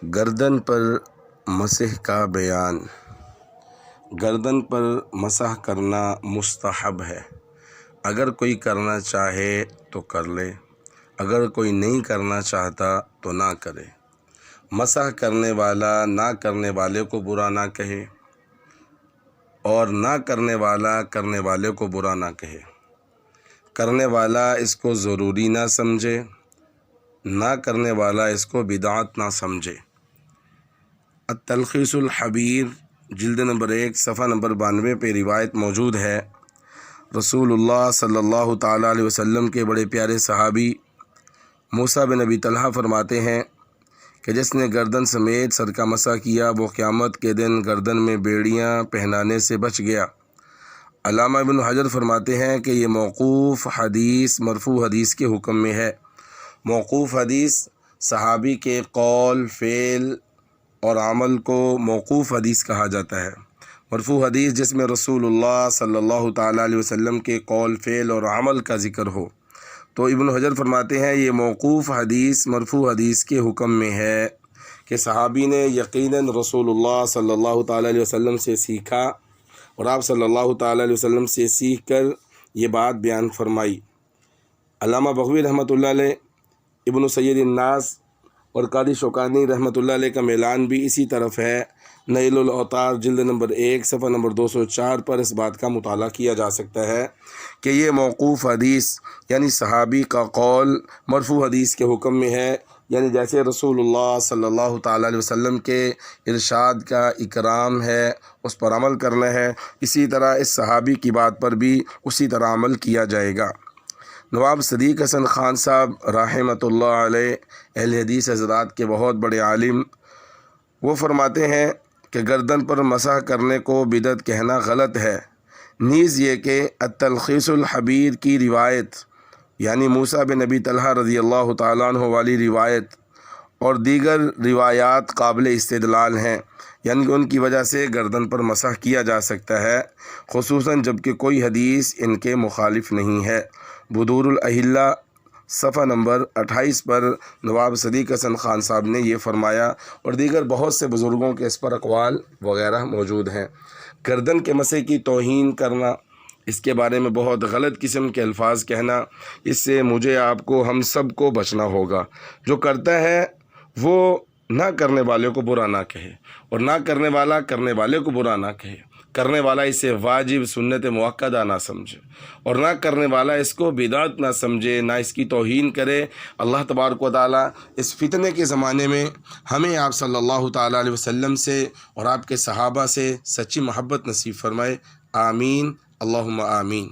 گردن پر مسح کا بیان۔ گردن پر مسح کرنا مستحب ہے۔ اگر کوئی کرنا چاہے تو کر لے، اگر کوئی نہیں کرنا چاہتا تو نہ کرے۔ مسح کرنے والا نہ کرنے والے کو برا نہ کہے اور نہ کرنے والا کرنے والے کو برا نہ کہے۔ کرنے والا اس کو ضروری نہ سمجھے، نہ کرنے والا اس کو بدعت نہ سمجھے۔ التلخیص الحبیر جلد نمبر 1 صفحہ نمبر 92 پہ روایت موجود ہے۔ رسول اللہ صلی اللہ تعالیٰ علیہ وسلم کے بڑے پیارے صحابی موسیٰ بن ابی طلحہ فرماتے ہیں کہ جس نے گردن سمیت سر کا مسح کیا وہ قیامت کے دن گردن میں بیڑیاں پہنانے سے بچ گیا۔ علامہ ابن حجر فرماتے ہیں کہ یہ موقوف حدیث مرفوع حدیث کے حکم میں ہے۔ موقوف حدیث صحابی کے قول، فعل اور عمل کو موقوف حدیث کہا جاتا ہے۔ مرفوع حدیث جس میں رسول اللہ صلی اللہ تعالیٰ علیہ وسلم کے قول، فعل اور عمل کا ذکر ہو، تو ابن حجر فرماتے ہیں یہ موقوف حدیث مرفوع حدیث کے حکم میں ہے کہ صحابی نے یقیناً رسول اللہ صلی اللہ تعالیٰ علیہ وسلم سے سیکھا اور آپ صلی اللہ تعالیٰ علیہ وسلم سے سیکھ کر یہ بات بیان فرمائی۔ علامہ بغوی رحمۃ اللہ علیہ، ابن سید الناس اور قاضی شوکانی رحمۃ اللہ علیہ کا میلان بھی اسی طرف ہے۔ نیل الاوطار جلد نمبر 1 صفحہ نمبر 204 پر اس بات کا مطالعہ کیا جا سکتا ہے کہ یہ موقوف حدیث یعنی صحابی کا قول مرفوع حدیث کے حکم میں ہے، یعنی جیسے رسول اللہ صلی اللہ تعالیٰ علیہ وسلم کے ارشاد کا اکرام ہے، اس پر عمل کرنا ہے، اسی طرح اس صحابی کی بات پر بھی اسی طرح عمل کیا جائے گا۔ نواب صدیق حسن خان صاحب رحمۃ اللہ علیہ اہل حدیث حضرات کے بہت بڑے عالم، وہ فرماتے ہیں کہ گردن پر مسح کرنے کو بدعت کہنا غلط ہے۔ نیز یہ کہ التلخیص الحبیر کی روایت یعنی موسیٰ بن ابی طلحہ رضی اللہ تعالیٰ عنہ والی روایت اور دیگر روایات قابل استدلال ہیں، یعنی ان کی وجہ سے گردن پر مسح کیا جا سکتا ہے، خصوصاً جب کہ کوئی حدیث ان کے مخالف نہیں ہے۔ بدور الاحلہ صفحہ نمبر 28 پر نواب صدیق حسن خان صاحب نے یہ فرمایا اور دیگر بہت سے بزرگوں کے اس پر اقوال وغیرہ موجود ہیں۔ گردن کے مسح کی توہین کرنا، اس کے بارے میں بہت غلط قسم کے الفاظ کہنا، اس سے مجھے، آپ کو، ہم سب کو بچنا ہوگا۔ جو کرتا ہے وہ نہ کرنے والے کو برا نہ کہے اور نہ کرنے والا کرنے والے کو برا نہ کہے۔ کرنے والا اسے واجب سنت مؤکدہ نہ سمجھے اور نہ کرنے والا اس کو بدعت نہ سمجھے، نہ اس کی توہین کرے۔ اللہ تبارک و تعالیٰ اس فتنے کے زمانے میں ہمیں آپ صلی اللہ تعالیٰ علیہ وسلم سے اور آپ کے صحابہ سے سچی محبت نصیب فرمائے۔ آمین، اللہم آمین۔